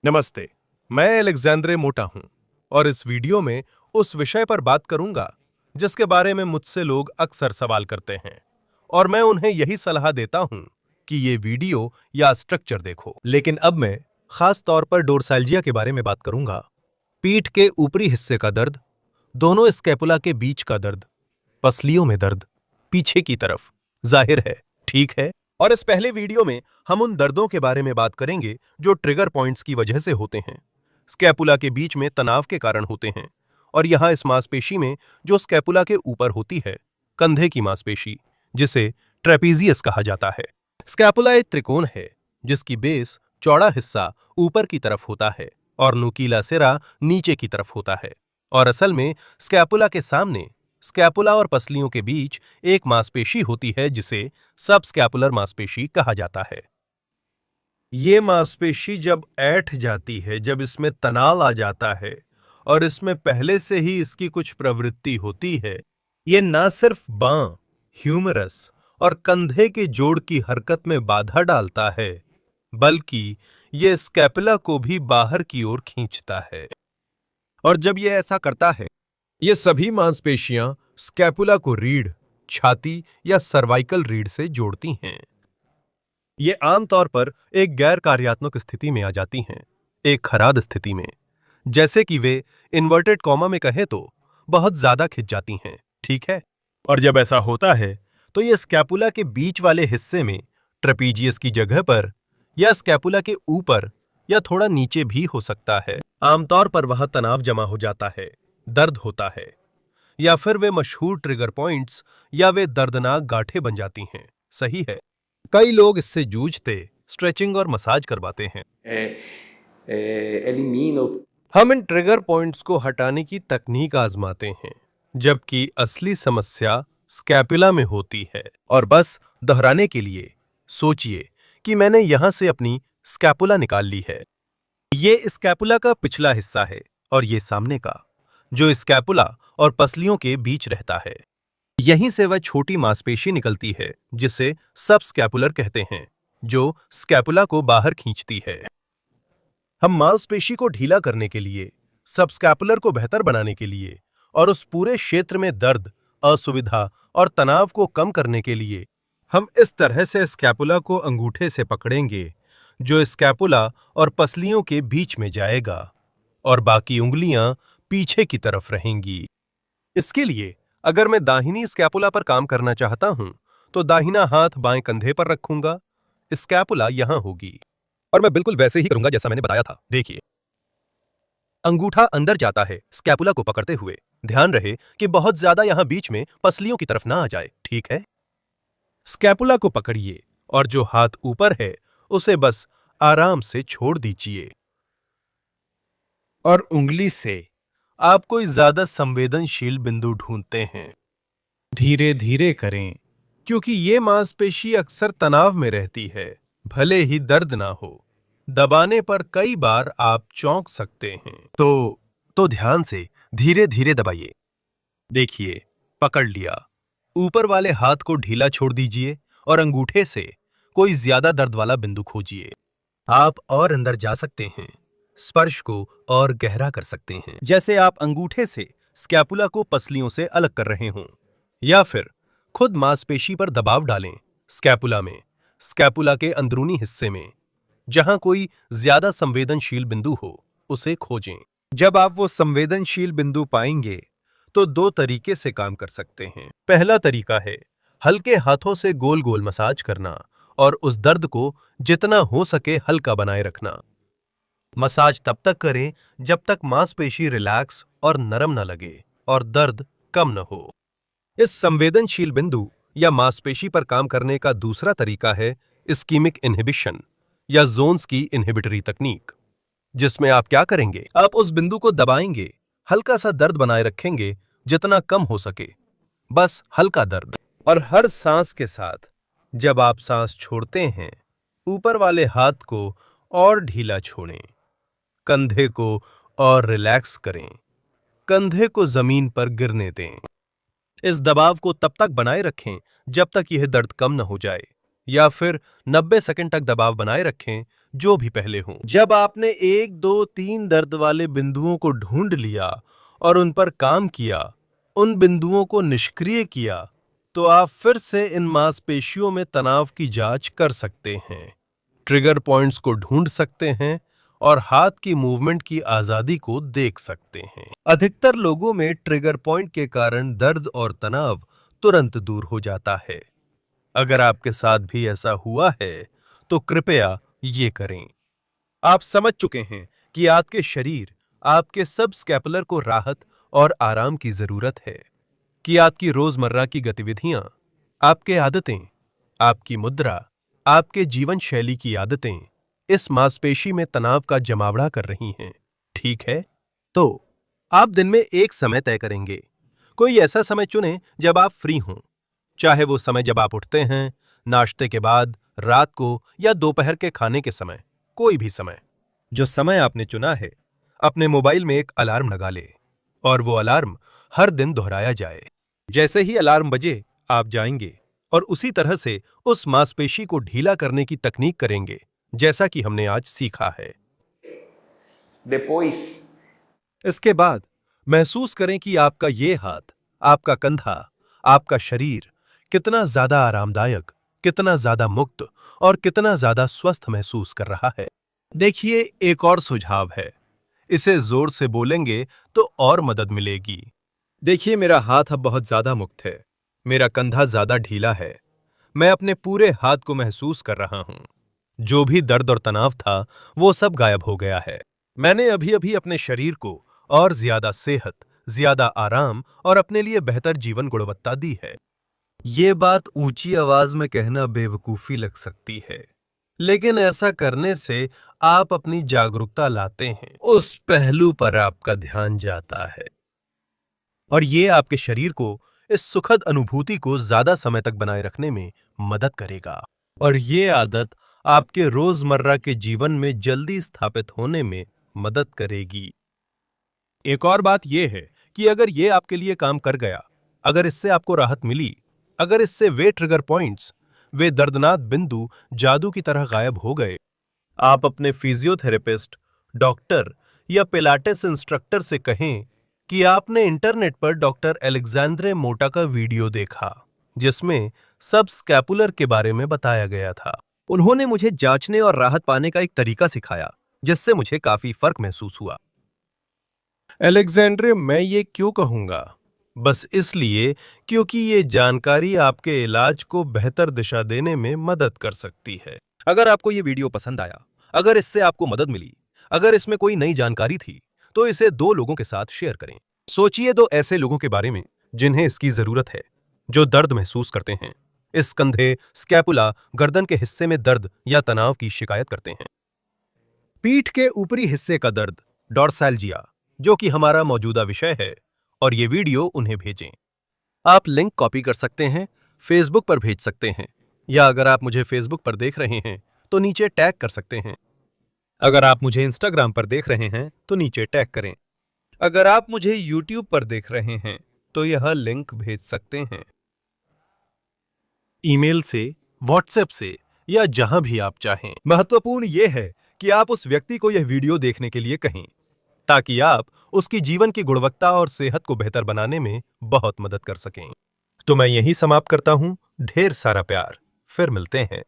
नमस्ते, मैं एलेक्जेंड्रे मोटा हूं और इस वीडियो में उस विषय पर बात करूंगा जिसके बारे में मुझसे लोग अक्सर सवाल करते हैं और मैं उन्हें यही सलाह देता हूं कि ये वीडियो या स्ट्रक्चर देखो। लेकिन अब मैं खास तौर पर डोर्साल्जिया के बारे में बात करूंगा। पीठ के ऊपरी हिस्से का दर्द, दोनों स्कैपुला के बीच का दर्द, पसलियों में दर्द, पीछे की तरफ, जाहिर है, ठीक है। और इस पहले वीडियो में हम उन दर्दों के बारे में बात करेंगे जो ट्रिगर पॉइंट्स की वजह से होते हैं, स्कैपुला के बीच में तनाव के कारण होते हैं, और यहां इस मांसपेशी में जो स्कैपुला के ऊपर होती है, कंधे की मांसपेशी, जिसे ट्रेपीजियस कहा जाता है। स्कैपुला एक त्रिकोण है जिसकी बेस चौड़ा हिस्सा ऊपर की तरफ होता है और नुकीला सिरा नीचे की तरफ होता है। और असल में स्कैपुला के सामने स्कैपुला और पसलियों के बीच एक मांसपेशी होती है जिसे सबस्कैपुलर मांसपेशी कहा जाता है। ये मांसपेशी जब ऐंठ जाती है, जब इसमें तनाव आ जाता है और इसमें पहले से ही इसकी कुछ प्रवृत्ति होती है, ये ना सिर्फ बांह, ह्यूमरस और कंधे के जोड़ की हरकत में बाधा डालता है, बल्कि ये स्कैपुला को भी बाहर की ओर खींचता है। और जब ये ऐसा करता है, ये सभी मांसपेशियां स्कैपुला को रीढ़, छाती या सर्वाइकल रीढ़ से जोड़ती हैं। ये आमतौर पर एक गैर कार्यात्मक स्थिति में आ जाती हैं, एक खराद स्थिति में, जैसे कि वे इन्वर्टेड कॉमा में कहें तो बहुत ज्यादा खिंच जाती हैं, ठीक है। और जब ऐसा होता है तो ये स्कैपुला के बीच वाले हिस्से में ट्रेपीजियस की जगह पर या स्कैपुला के ऊपर या थोड़ा नीचे भी हो सकता है। आमतौर पर वहां तनाव जमा हो जाता है, दर्द होता है, या फिर वे मशहूर ट्रिगर पॉइंट्स या वे दर्दनाक गांठें बन जाती हैं, सही है। कई लोग इससे जूझते स्ट्रेचिंग और मसाज करवाते हैं। Elimino हम इन ट्रिगर पॉइंट्स को हटाने की तकनीक आजमाते हैं, जबकि असली समस्या स्कैपुला में होती है। और बस दोहराने के लिए सोचिए कि मैंने यहां से अपनी स्कैपुला निकाल ली है। ये स्कैपुला का पिछला हिस्सा है और ये सामने का, जो स्कैपुला और पसलियों के बीच रहता है। यहीं से वह छोटी मांसपेशी निकलती है जिसे सबस्कैपुलर कहते हैं, जो स्कैपुला को बाहर खींचती है। हम मांसपेशी को ढीला करने के लिए, सबस्कैपुलर को बेहतर बनाने के लिए और उस पूरे क्षेत्र में दर्द, असुविधा और तनाव को कम करने के लिए हम इस तरह से स्कैपुला को अंगूठे से पकड़ेंगे जो स्कैपुला और पसलियों के बीच में जाएगा और बाकी उंगलियां पीछे की तरफ रहेंगी। इसके लिए अगर मैं दाहिनी स्कैपुला पर काम करना चाहता हूं तो दाहिना हाथ बाएं कंधे पर रखूंगा, स्कैपुला यहां होगी और मैं बिल्कुल वैसे ही करूंगा जैसा मैंने बताया था। देखिए, अंगूठा अंदर जाता है स्कैपुला को पकड़ते हुए। ध्यान रहे कि बहुत ज्यादा यहां बीच में पसलियों की तरफ ना आ जाए, ठीक है। स्कैपुला को पकड़िए और जो हाथ ऊपर है उसे बस आराम से छोड़ दीजिए और उंगली से आप कोई ज्यादा संवेदनशील बिंदु ढूंढते हैं। धीरे धीरे करें क्योंकि ये मांसपेशी अक्सर तनाव में रहती है, भले ही दर्द ना हो। दबाने पर कई बार आप चौंक सकते हैं, तो ध्यान से धीरे धीरे दबाइए। देखिए, पकड़ लिया। ऊपर वाले हाथ को ढीला छोड़ दीजिए और अंगूठे से कोई ज्यादा दर्द वाला बिंदु खोजिए। आप और अंदर जा सकते हैं, स्पर्श को और गहरा कर सकते हैं, जैसे आप अंगूठे से स्कैपुला को पसलियों से अलग कर रहे हों, या फिर खुद मांसपेशी पर दबाव डालें। स्कैपुला में, स्कैपुला के अंदरूनी हिस्से में जहां कोई ज्यादा संवेदनशील बिंदु हो, उसे खोजें। जब आप वो संवेदनशील बिंदु पाएंगे तो दो तरीके से काम कर सकते हैं। पहला तरीका है हल्के हाथों से गोल गोल मसाज करना और उस दर्द को जितना हो सके हल्का बनाए रखना। मसाज तब तक करें जब तक मांसपेशी रिलैक्स और नरम न लगे और दर्द कम न हो। इस संवेदनशील बिंदु या मांसपेशी पर काम करने का दूसरा तरीका है इस्कीमिक इनहिबिशन या जोन्स की इनहिबिटरी तकनीक, जिसमें आप क्या करेंगे, आप उस बिंदु को दबाएंगे, हल्का सा दर्द बनाए रखेंगे जितना कम हो सके, बस हल्का दर्द। और हर सांस के साथ जब आप सांस छोड़ते हैं, ऊपर वाले हाथ को और ढीला छोड़ें, कंधे को और रिलैक्स करें, कंधे को जमीन पर गिरने दें। इस दबाव को तब तक बनाए रखें जब तक यह दर्द कम न हो जाए, या फिर 90 सेकंड तक दबाव बनाए रखें जो भी पहले हों। जब आपने 1, 2, 3 दर्द वाले बिंदुओं को ढूंढ लिया और उन पर काम किया, उन बिंदुओं को निष्क्रिय किया, तो आप फिर से इन मांसपेशियों में तनाव की जांच कर सकते हैं, ट्रिगर पॉइंट्स को ढूंढ सकते हैं और हाथ की मूवमेंट की आजादी को देख सकते हैं। अधिकतर लोगों में ट्रिगर पॉइंट के कारण दर्द और तनाव तुरंत दूर हो जाता है। अगर आपके साथ भी ऐसा हुआ है तो कृपया ये करें। आप समझ चुके हैं कि आपके शरीर, आपके सब स्कैपुलर को राहत और आराम की जरूरत है, कि आपकी रोजमर्रा की गतिविधियां, आपके आदतें, आपकी मुद्रा, आपके जीवन शैली की आदतें इस मांसपेशी में तनाव का जमावड़ा कर रही हैं। ठीक है? तो आप दिन में एक समय तय करेंगे। कोई ऐसा समय चुनें जब आप फ्री हों, चाहे वो समय जब आप उठते हैं, नाश्ते के बाद, रात को या दोपहर के खाने के समय, कोई भी समय। जो समय आपने चुना है, अपने मोबाइल में एक अलार्म लगा ले और वो अलार्म हर दिन दोहराया जाए। जैसे ही अलार्म बजे, आप जाएंगे और उसी तरह से उस मांसपेशी को ढीला करने की तकनीक करेंगे, जैसा कि हमने आज सीखा है। Depois, इसके बाद महसूस करें कि आपका ये हाथ, आपका कंधा, आपका शरीर कितना ज्यादा आरामदायक, कितना ज्यादा मुक्त और कितना ज्यादा स्वस्थ महसूस कर रहा है। देखिए, एक और सुझाव है। इसे जोर से बोलेंगे तो और मदद मिलेगी। देखिए, मेरा हाथ अब बहुत ज्यादा मुक्त है। मेरा कंधा ज्यादा ढीला है। मैं अपने पूरे हाथ को महसूस कर रहा हूं। जो भी दर्द और तनाव था, वो सब गायब हो गया है। मैंने अभी अभी अपने शरीर को और ज्यादा सेहत, ज्यादा आराम और अपने लिए बेहतर जीवन गुणवत्ता दी है। ये बात ऊंची आवाज में कहना बेवकूफी लग सकती है, लेकिन ऐसा करने से आप अपनी जागरूकता लाते हैं। उस पहलू पर आपका ध्यान जाता है और ये आपके शरीर को इस सुखद अनुभूति को ज्यादा समय तक बनाए रखने में मदद करेगा। और ये आदत आपके रोजमर्रा के जीवन में जल्दी स्थापित होने में मदद करेगी। एक और बात यह है कि अगर ये आपके लिए काम कर गया, अगर इससे आपको राहत मिली, अगर इससे वे ट्रिगर पॉइंट्स, वे दर्दनाक बिंदु जादू की तरह गायब हो गए, आप अपने फिजियोथेरेपिस्ट, डॉक्टर या पिलाटेस इंस्ट्रक्टर से कहें कि आपने इंटरनेट पर डॉक्टर अलेक्जेंड्रे मोटा का वीडियो देखा, जिसमें सब स्कैपुलर के बारे में बताया गया था। उन्होंने मुझे जांचने और राहत पाने का एक तरीका सिखाया, जिससे मुझे काफी फर्क महसूस हुआ। अलेक्जेंड्रे, मैं ये क्यों कहूंगा? बस इसलिए क्योंकि ये जानकारी आपके इलाज को बेहतर दिशा देने में मदद कर सकती है। अगर आपको ये वीडियो पसंद आया, अगर इससे आपको मदद मिली, अगर इसमें कोई नई जानकारी थी, तो इसे 2 लोगों के साथ शेयर करें। सोचिए 2 ऐसे लोगों के बारे में जिन्हें इसकी जरूरत है, जो दर्द महसूस करते हैं, इस कंधे, स्कैपुला, गर्दन के हिस्से में दर्द या तनाव की शिकायत करते हैं। पीठ के ऊपरी हिस्से का दर्द, डॉर्सैल्जिया, जो कि हमारा मौजूदा विषय है, और ये वीडियो उन्हें भेजें। आप लिंक कॉपी कर सकते हैं, फेसबुक पर भेज सकते हैं, या अगर आप मुझे फेसबुक पर देख रहे हैं तो नीचे टैग कर सकते हैं। अगर आप मुझे इंस्टाग्राम पर देख रहे हैं तो नीचे टैग करें। अगर आप मुझे यूट्यूब पर देख रहे हैं तो यह लिंक भेज सकते हैं। ईमेल से, व्हाट्सएप से या जहां भी आप चाहें। महत्वपूर्ण यह है कि आप उस व्यक्ति को यह वीडियो देखने के लिए कहें, ताकि आप उसकी जीवन की गुणवत्ता और सेहत को बेहतर बनाने में बहुत मदद कर सकें। तो मैं यहीं समाप्त करता हूं। ढेर सारा प्यार। फिर मिलते हैं।